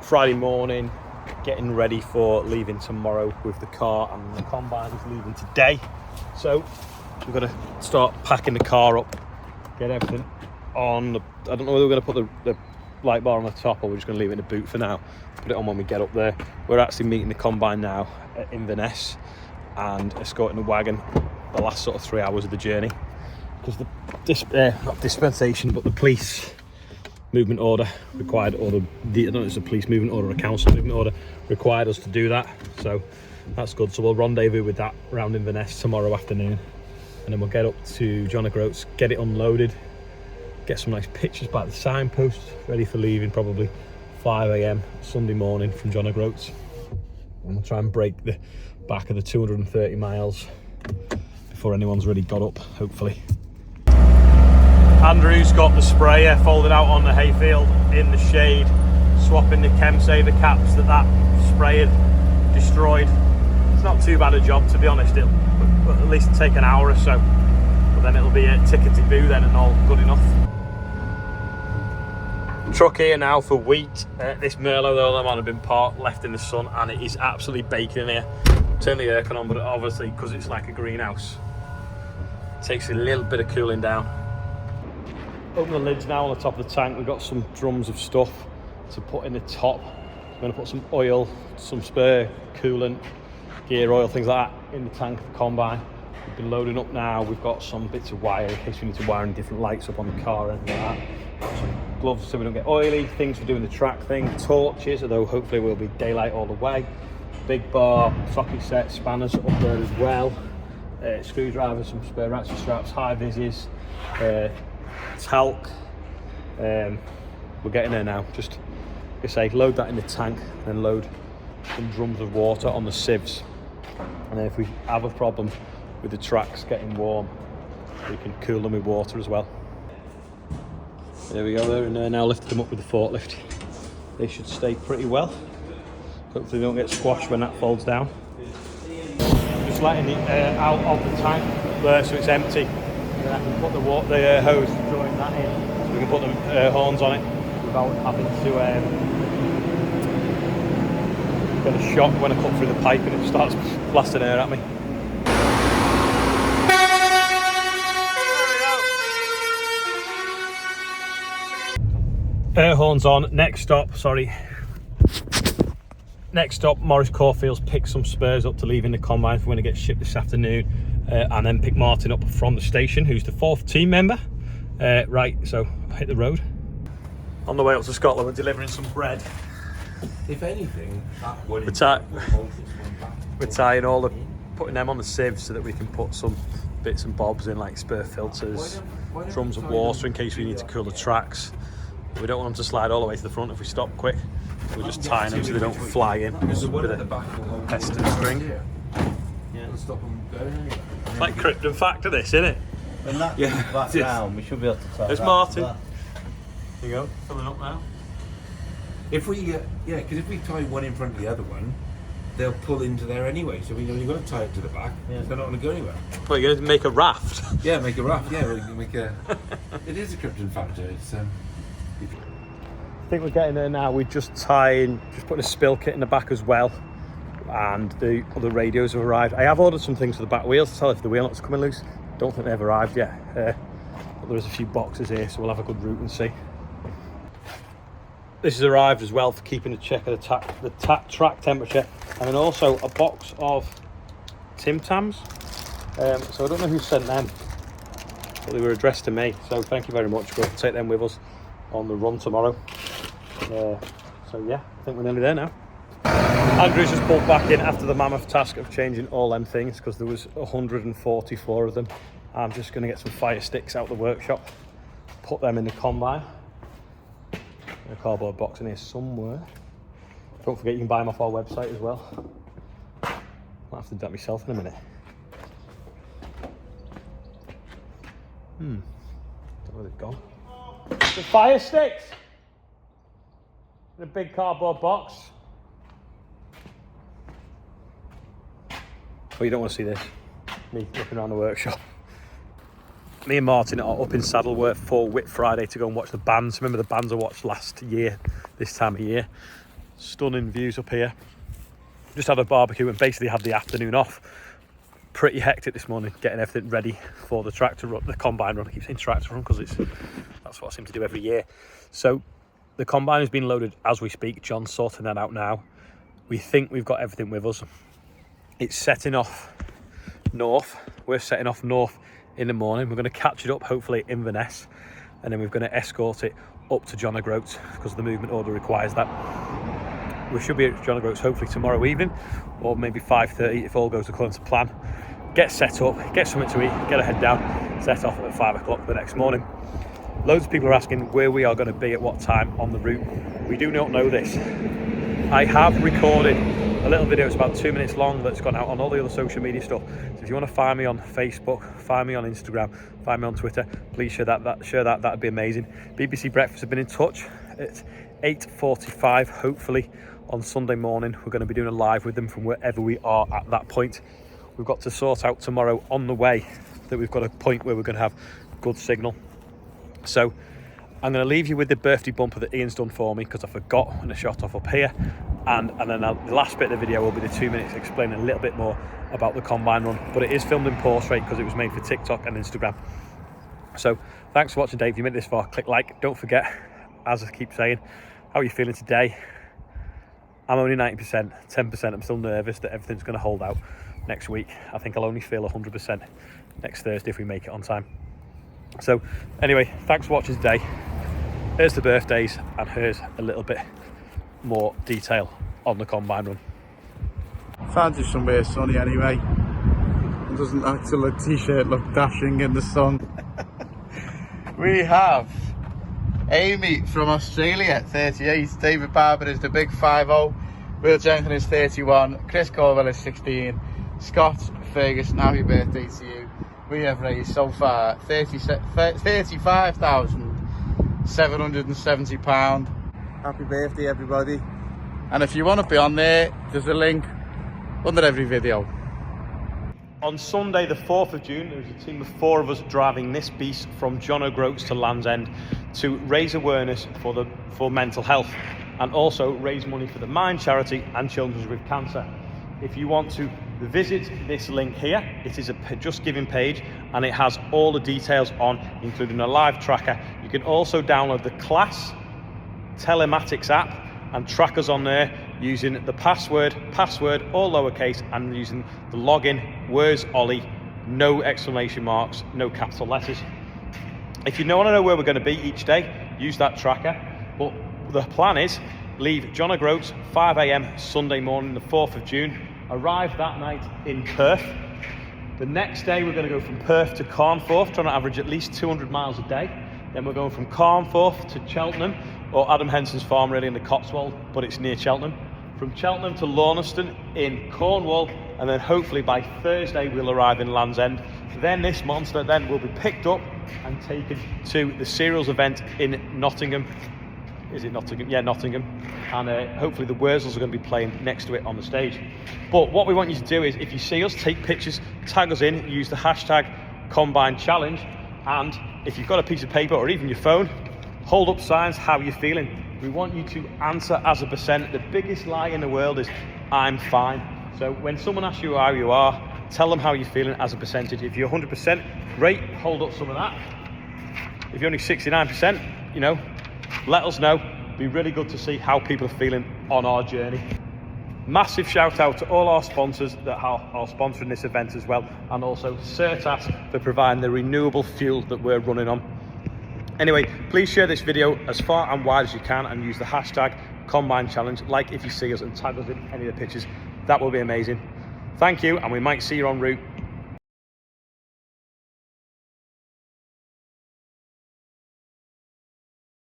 Friday morning, getting ready for leaving tomorrow with the car, and the combine is leaving today. So we've got to start packing the car up, get everything on. I don't know whether we're going to put the light bar on the top or we're just going to leave it in the boot for now. Put it on when we get up there. We're actually meeting the combine now at Inverness and escorting the wagon the last sort of 3 hours of the journey, because not dispensation, but the police movement order required, or I don't know if it's a police movement order or a council movement order required us to do that. So that's good. So we'll rendezvous with that around Inverness tomorrow afternoon, and then we'll get up to John O'Groats, get it unloaded, get some nice pictures by the signpost, ready for leaving probably 5 a.m. Sunday morning from John O'Groats, and we'll try and break the back of the 230 miles before anyone's really got up, hopefully. Andrew's got the sprayer folded out on the hayfield in the shade, swapping the chem saver caps that spray had destroyed. It's not too bad a job, to be honest. It'll at least take an hour or so, but then it'll be a tickety-boo then and all good enough. Truck here now for wheat. This Merlot though I'm on have been left in the sun, and it is absolutely baking in here. Turn the aircon on, but obviously because it's like a greenhouse, it takes a little bit of cooling down. Open the lids now on the top of the tank. We've got some drums of stuff to put in the top. I'm going to put some oil, some spare coolant, gear oil, things like that in the tank of the combine. We've been loading up now. We've got some bits of wire in case we need to wire any different lights up on the car or anything like that. Got some gloves so we don't get oily, things for doing the track thing, torches, although hopefully we'll be daylight all the way. Big bar, socket set, spanners up there as well. Screwdrivers, some spare ratchet straps, high vises, talc. We're getting there now. Just like I say, load that in the tank, then load some drums of water on the sieves, and then if we have a problem with the tracks getting warm, we can cool them with water as well. There we go, they're in there now, lifted them up with the forklift. They should stay pretty well. Hopefully they don't get squashed when that folds down. Just letting it out of the tank there so it's empty. Then I can put the hose, join that in, so we can put the horns on it without having to get a shock when I cut through the pipe and it starts blasting air at me. Air horns on. Next stop, Maurice Caulfield's picked some spares up to leave in the combine for when it gets shipped this afternoon, and then pick Martin up from the station, who's the 4th team member. Right, so I'll hit the road. On the way up to Scotland, we're delivering some bread. If anything, we're tying putting them on the sieves so that we can put some bits and bobs in, like spare filters, drums of water in case we need to cool the tracks. We don't want them to slide all the way to the front if we stop quick. We're just tying them so they don't fly in. With a peston string. Yeah, stop them going. It's like Krypton Factor, this, isn't it? When that comes back round, we should be able to tie. There's Martin. There you go, filling up now. If we, because if we tie one in front of the other one, they'll pull into there anyway. So we've only got to tie it to the back. Yeah. They're not going to go anywhere. Well, you're going to make a raft. Yeah, make a raft. Yeah, we're going to make a. It is a Krypton Factor. It's. I think we're getting there now. We're just putting a spill kit in the back as well, and the other radios have arrived. I have ordered some things for the back wheels to tell if the wheel nuts are coming loose. Don't think they've arrived yet, but there's a few boxes here, so we'll have a good route and see. This has arrived as well for keeping a check of the track temperature, and then also a box of Tim Tams. So I don't know who sent them, but they were addressed to me, so thank you very much. We'll take them with us on the run tomorrow. So yeah, I think we're nearly there now. Andrew's just pulled back in after the mammoth task of changing all them things, because there was 144 of them. I'm just going to get some fire sticks out of the workshop, put them in the combine. A cardboard box in here somewhere. Don't forget you can buy them off our website as well. I'll have to do that myself in a minute. Don't know where they've gone. The fire sticks in a big cardboard box. Well, you don't want to see this. Me looking around the workshop. Me and Martin are up in Saddleworth for Whit Friday to go and watch the bands. Remember the bands I watched last year, this time of year. Stunning views up here. Just had a barbecue and basically had the afternoon off. Pretty hectic this morning, getting everything ready for the tractor run, the combine run. I keep saying tractor run because that's what I seem to do every year. So the combine has been loaded as we speak. John's sorting that out now. We think we've got everything with us. It's setting off north. We're setting off north in the morning. We're going to catch it up, hopefully in Inverness, and then we're going to escort it up to John O'Groats because the movement order requires that. We should be at John O'Groats hopefully tomorrow evening, or maybe 5:30 if all goes according to plan. Get set up, get something to eat, get our head down, set off at 5 o'clock the next morning. Loads of people are asking where we are going to be at what time on the route. We do not know this. I have recorded a little video, it's about 2 minutes long, that's gone out on all the other social media stuff. So if you want to find me on Facebook, find me on Instagram, find me on Twitter, please share that, that'd be amazing. BBC Breakfast have been in touch at 8:45, hopefully on Sunday morning. We're going to be doing a live with them from wherever we are at that point. We've got to sort out tomorrow on the way that we've got a point where we're going to have good signal. So I'm going to leave you with the birthday bumper that Ian's done for me because I forgot when I shot off up here. And then the last bit of the video will be the 2 minutes explaining a little bit more about the combine run. But it is filmed in portrait because it was made for TikTok and Instagram. So thanks for watching, Dave. If you made it this far, click like. Don't forget, as I keep saying, how are you feeling today? I'm only 90%, 10%. I'm still nervous that everything's going to hold out next week. I think I'll only feel 100% next Thursday if we make it on time. So anyway, thanks for watching today. Here's the birthdays and here's a little bit more detail on the combine run. Fancy somewhere sunny anyway. It doesn't actually the t-shirt look dashing in the sun. We have Amy from Australia, 38. David Barber is the big 50. Will Jenkins is 31. Chris Colwell is 16. Scott Ferguson, happy birthday to you. We have raised so far £35,770. Happy birthday, everybody. And if you want to be on there, there's a link under every video. On Sunday, the 4th of June, there was a team of 4 of us driving this beast from John O'Groats to Land's End to raise awareness for mental health and also raise money for the Mind charity and Children with Cancer. If you want to visit this link here, it is a Just Giving page and it has all the details on, including a live tracker. You can also download the Class Telematics app and track us on there using the password all lowercase, and using the login where's Ollie, no exclamation marks, no capital letters. If you want to know where we're going to be each day, use that tracker. But the plan is leave John O'Groats 5 a.m. Sunday morning, the 4th of June, arrive that night in Perth. The next day we're going to go from Perth to Carnforth, trying to average at least 200 miles a day. Then we're going from Carnforth to Cheltenham, or Adam Henson's farm really in the Cotswold, but it's near Cheltenham. From Cheltenham to Launceston in Cornwall, and then hopefully by Thursday we'll arrive in Land's End. Then this monster then will be picked up and taken to the Cereals event in Nottingham. Is it Nottingham? Yeah, Nottingham. And hopefully the Wurzels are going to be playing next to it on the stage. But what we want you to do is, if you see us, take pictures, tag us in, use the hashtag Combine Challenge, and if you've got a piece of paper or even your phone, hold up signs, how you're feeling. We want you to answer as a percent. The biggest lie in the world is, I'm fine. So when someone asks you how you are, tell them how you're feeling as a percentage. If you're 100%, great, hold up some of that. If you're only 69%, let us know. It'd be really good to see how people are feeling on our journey. Massive shout out to all our sponsors that are sponsoring this event as well, and also Certas for providing the renewable fuel that we're running on. Anyway, please share this video as far and wide as you can and use the hashtag Combine Challenge. Like if you see us and tag us in any of the pictures. That will be amazing. Thank you, and we might see you en route.